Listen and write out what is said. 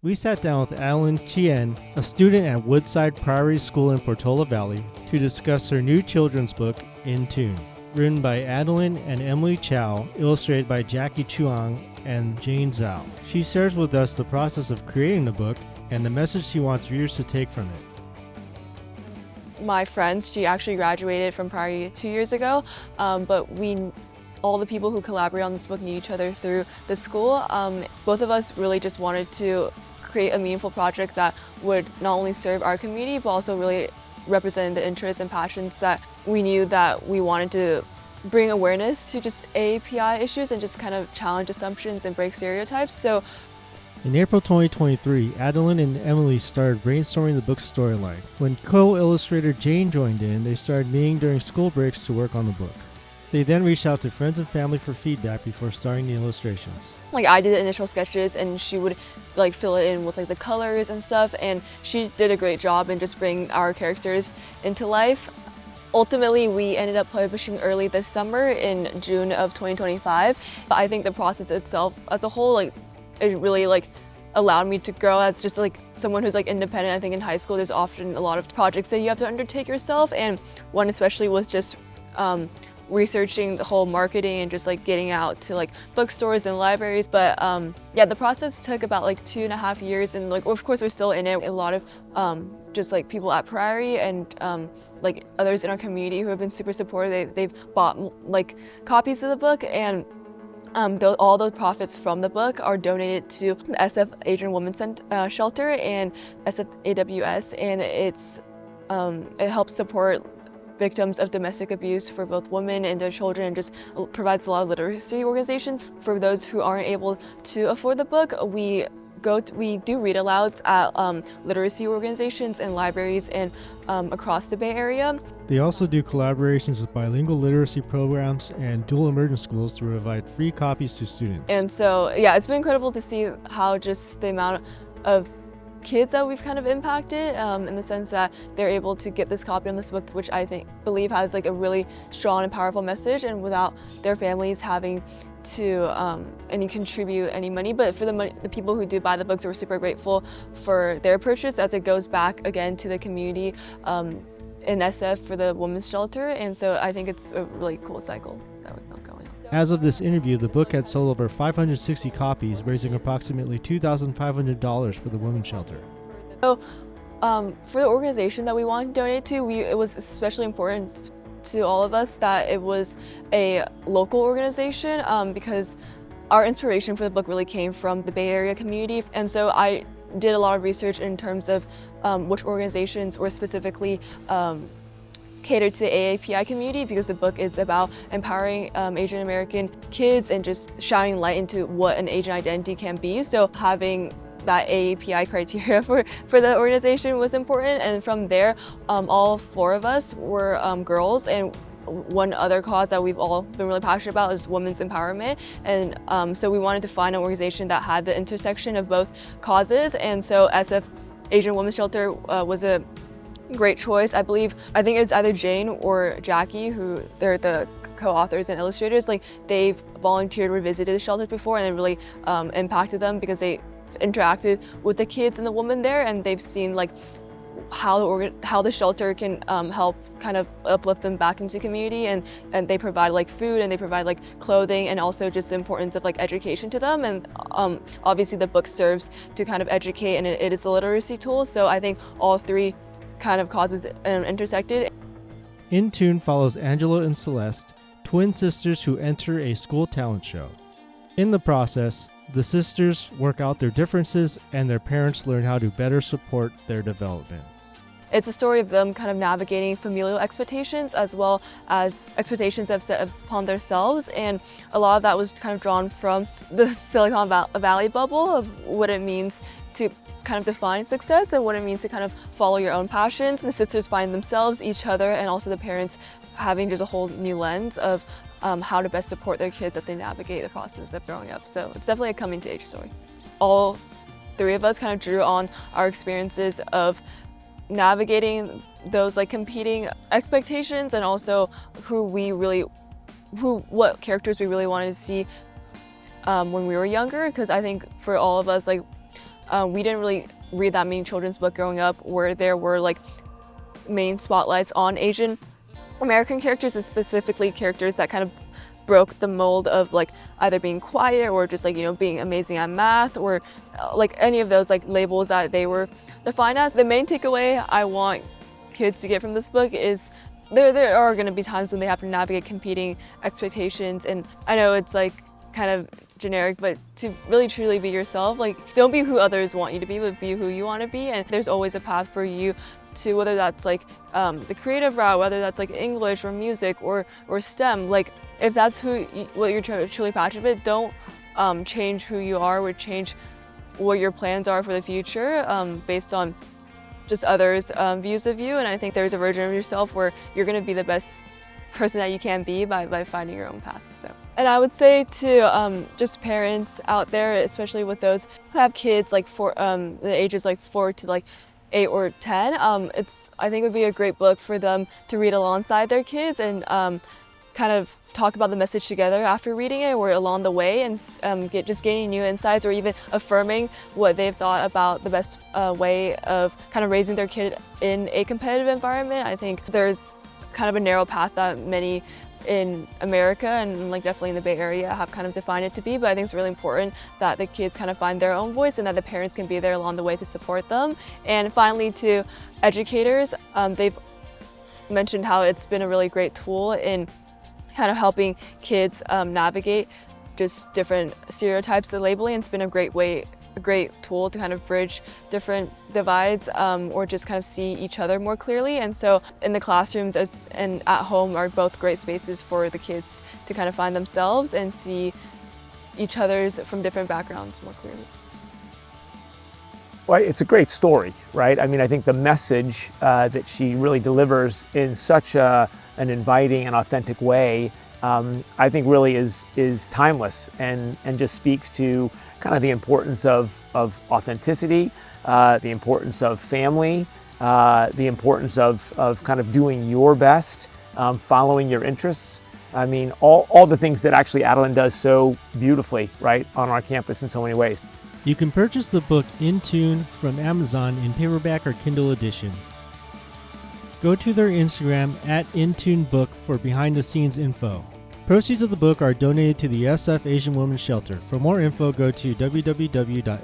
We sat down with Adelyn Qian, a student at Woodside Priory School in Portola Valley, to discuss her new children's book, In Tune. Written by Adelyn and Emily Chao, illustrated by Jacky Chuang and Jane Zhou. She shares with us the process of creating the book and the message she wants readers to take from it. My friend, she actually graduated from Priory 2 years ago, but all the people who collaborate on this book knew each other through the school. Both of us really just wanted to create a meaningful project that would not only serve our community, but also really represent the interests and passions that we knew that we wanted to bring awareness to just AAPI issues and just kind of challenge assumptions and break stereotypes. So in April 2023, Adelyn and Emily started brainstorming the book's storyline. When co-illustrator Jane joined in, they started meeting during school breaks to work on the book. They then reached out to friends and family for feedback before starting the illustrations. I did the initial sketches and she would fill it in with the colors and stuff, and she did a great job in just bringing our characters into life. Ultimately, we ended up publishing early this summer in June of 2025. But I think the process itself as a whole, it really allowed me to grow as just someone who's independent. I think in high school there's often a lot of projects that you have to undertake yourself, and one especially was just researching the whole marketing and just getting out to bookstores and libraries. But yeah, the process took about 2.5 years, and of course we're still in it. A lot of just people at Priory and others in our community who have been super supportive. They've bought copies of the book, and all the profits from the book are donated to the SF Asian Women's Shelter and SFAWS, and it helps support victims of domestic abuse for both women and their children, and just provides a lot of literacy organizations. For those who aren't able to afford the book, we do read-alouds at literacy organizations and libraries and across the Bay Area. They also do collaborations with bilingual literacy programs and dual immersion schools to provide free copies to students. And so, yeah, it's been incredible to see how just the amount of kids that we've kind of impacted in the sense that they're able to get this copy on this book, which I believe has a really strong and powerful message, and without their families having to contribute any money. But for the people who do buy the books, we're super grateful for their purchase, as it goes back again to the community in SF for the women's shelter. And so I think it's a really cool cycle that we've got going on. As of this interview, the book had sold over 560 copies, raising approximately $2,500 for the women's shelter. So for the organization that we wanted to donate to, it was especially important to all of us that it was a local organization, because our inspiration for the book really came from the Bay Area community. And so I did a lot of research in terms of which organizations were specifically catered to the AAPI community, because the book is about empowering Asian American kids and just shining light into what an Asian identity can be. So having that AAPI criteria for the organization was important, and from there all 4 of us were girls. And one other cause that we've all been really passionate about is women's empowerment, and so we wanted to find an organization that had the intersection of both causes. And so SF Asian Women's Shelter was a great choice. I think it's either Jane or Jacky, who they're the co-authors and illustrators. They've volunteered or visited the shelters before, and it really impacted them because they interacted with the kids and the women there, and they've seen how the shelter can help kind of uplift them back into the community, and they provide food, and they provide clothing, and also just the importance of education to them. And obviously the book serves to kind of educate, and it is a literacy tool. So I think all 3 kind of causes intersected. In Tune follows Angela and Celeste, twin sisters who enter a school talent show. In the process, the sisters work out their differences, and their parents learn how to better support their development. It's a story of them kind of navigating familial expectations as well as expectations they've set upon themselves, and a lot of that was kind of drawn from the Silicon Valley bubble of what it means to kind of define success and what it means to kind of follow your own passions. The sisters find themselves, each other, and also the parents having just a whole new lens of how to best support their kids as they navigate the process of growing up. So it's definitely a coming to age story. All 3 of us kind of drew on our experiences of navigating those competing expectations, and also what characters we really wanted to see when we were younger. Because I think for all of us, we didn't really read that many children's books growing up where there were like main spotlights on Asian American characters, and specifically characters that kind of broke the mold of like either being quiet or just like, you know, being amazing at math, or like any of those like labels that they were defined as. The main takeaway I want kids to get from this book is there are going to be times when they have to navigate competing expectations, and I know it's like kind of generic, but to really truly be yourself. Like, don't be who others want you to be, but be who you want to be, and there's always a path for you to, whether that's like the creative route, whether that's like English or music or STEM. Like, if that's what you're truly passionate about, don't change who you are or change what your plans are for the future based on just others' views of you. And I think there's a version of yourself where you're going to be the best person that you can be by finding your own path. So. And I would say to just parents out there, especially with those who have kids like the ages like 4 to like 8 or 10, I think it would be a great book for them to read alongside their kids and kind of talk about the message together after reading it or along the way, and just gaining new insights or even affirming what they've thought about the best way of kind of raising their kid in a competitive environment. I think there's kind of a narrow path that many in America and like definitely in the Bay Area have kind of defined it to be, but I think it's really important that the kids kind of find their own voice and that the parents can be there along the way to support them. And finally, to educators, they've mentioned how it's been a really great tool in kind of helping kids navigate just different stereotypes of labeling. It's been a great tool to kind of bridge different divides or just kind of see each other more clearly. And so in the classrooms and at home are both great spaces for the kids to kind of find themselves and see each other's from different backgrounds more clearly. Well, it's a great story, right? I mean, I think the message that she really delivers in such an inviting and authentic way, I think really is timeless and just speaks to kind of the importance of authenticity, the importance of family, the importance of kind of doing your best, following your interests. I mean, all the things that actually Adelyn does so beautifully, right, on our campus in so many ways. You can purchase the book In Tune from Amazon in paperback or Kindle edition. Go to their Instagram @InTuneBook for behind-the-scenes info. Proceeds of the book are donated to the SF Asian Women's Shelter. For more info, go to www.sfaws.org.